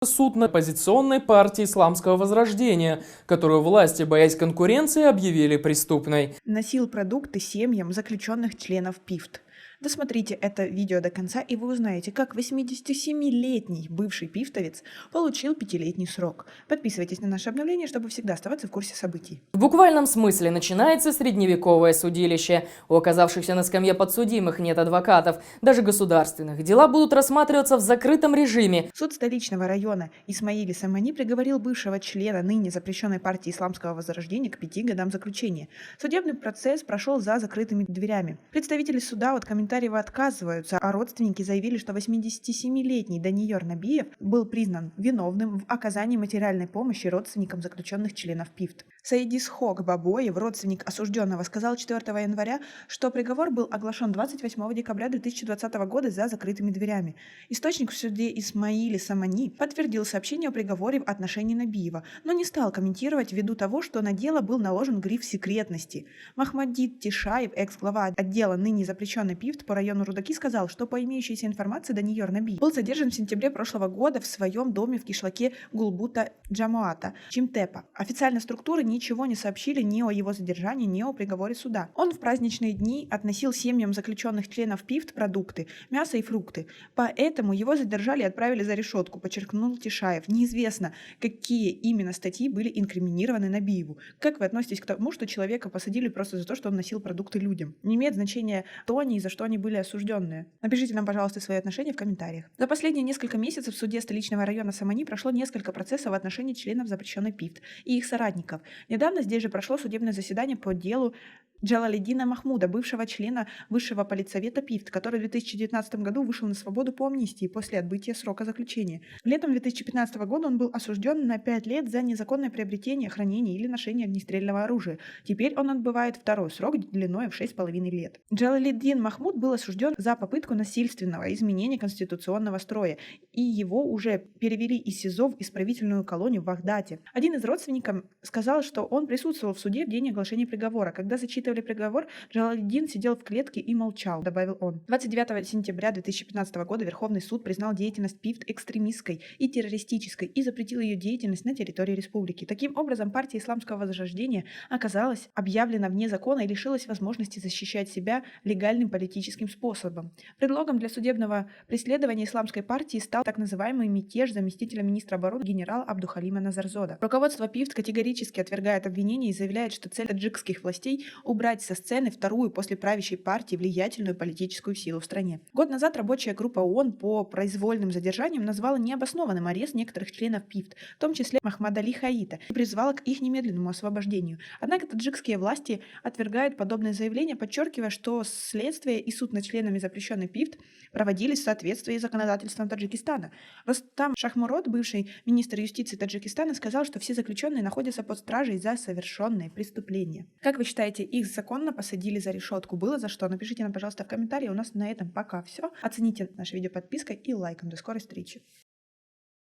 Суд над оппозиционной партией Исламского Возрождения, которую власти, боясь конкуренции, объявили преступной. Носил продукты семьям заключенных членов ПИФТ. Досмотрите это видео до конца, и вы узнаете, как 87-летний бывший пифтовец получил 5-летний срок. Подписывайтесь на наши обновления, чтобы всегда оставаться в курсе событий. В буквальном смысле начинается средневековое судилище. У оказавшихся на скамье подсудимых нет адвокатов, даже государственных. Дела будут рассматриваться в закрытом режиме. Суд столичного района Исмаили Самани приговорил бывшего члена ныне запрещенной партии Исламского Возрождения к 5 годам заключения. Судебный процесс прошел за закрытыми дверями. Представители суда от комментариев отказываются, а родственники заявили, что 87-летний Даниёр Набиев был признан виновным в оказании материальной помощи родственникам заключенных членов ПИФТ. Саидисхок Бабоев, родственник осужденного, сказал 4 января, что приговор был оглашен 28 декабря 2020 года за закрытыми дверями. Источник в суде Исмаили Самани подтвердил сообщение о приговоре в отношении Набиева, но не стал комментировать ввиду того, что на дело был наложен гриф секретности. Махмадид Тишаев, экс-глава отдела ныне запрещенной ПИФТ по району Рудаки, сказал, что по имеющейся информации Даниёр Набиев был задержан в сентябре прошлого года в своем доме в кишлаке Гулбута Джамуата, Чимтепа. Официальные структуры ничего не сообщили ни о его задержании, ни о приговоре суда. Он в праздничные дни относил семьям заключенных членов ПИФТ продукты, мясо и фрукты. Поэтому его задержали и отправили за решетку, подчеркнул Тишаев. Неизвестно, какие именно статьи были инкриминированы Набиеву. Как вы относитесь к тому, что человека посадили просто за то, что он носил продукты людям? Не имеет значения то они и за что они были осужденные. Напишите нам, пожалуйста, свои отношения в комментариях. За последние несколько месяцев в суде столичного района Самани прошло несколько процессов в отношении членов запрещенной ПИФТ и их соратников. Недавно здесь же прошло судебное заседание по делу Джалалиддина Махмуда, бывшего члена Высшего политсовета ПИФТ, который в 2019 году вышел на свободу по амнистии после отбытия срока заключения. Летом 2015 года он был осужден на 5 лет за незаконное приобретение, хранение или ношение огнестрельного оружия. Теперь он отбывает второй срок длиной в 6,5 лет. Джалалиддин Махмуд был осужден за попытку насильственного изменения конституционного строя, и его уже перевели из СИЗО в исправительную колонию в Багдате. Один из родственников сказал, что он присутствовал в суде в день оглашения приговора. Когда зачитывали приговор, Джалалиддин сидел в клетке и молчал, добавил он. 29 сентября 2015 года Верховный суд признал деятельность ПИФТ экстремистской и террористической и запретил ее деятельность на территории республики. Таким образом, партия Исламского Возрождения оказалась объявлена вне закона и лишилась возможности защищать себя легальным политическим способом. Предлогом для судебного преследования исламской партии стал так называемый мятеж заместителя министра обороны генерала Абдухалима Назарзода. Руководство ПИФТ категорически отвергает обвинения и заявляет, что цель таджикских властей – убрать со сцены вторую после правящей партии влиятельную политическую силу в стране. Год назад рабочая группа ООН по произвольным задержаниям назвала необоснованным арест некоторых членов ПИФТ, в том числе Махмада Али Хаита, и призвала к их немедленному освобождению. Однако таджикские власти отвергают подобное заявление, подчеркивая, что следствие и суд над членами запрещенной ПИФТ проводились в соответствии с законодательством Таджикистана. Рустам Шахмурод, бывший министр юстиции Таджикистана, сказал, что все заключенные находятся под стражей за совершенные преступления. Как вы считаете, их законно посадили за решетку? Было за что? Напишите нам, пожалуйста, в комментарии. У нас на этом пока все. Оцените наше видео подпиской и лайком. До скорой встречи.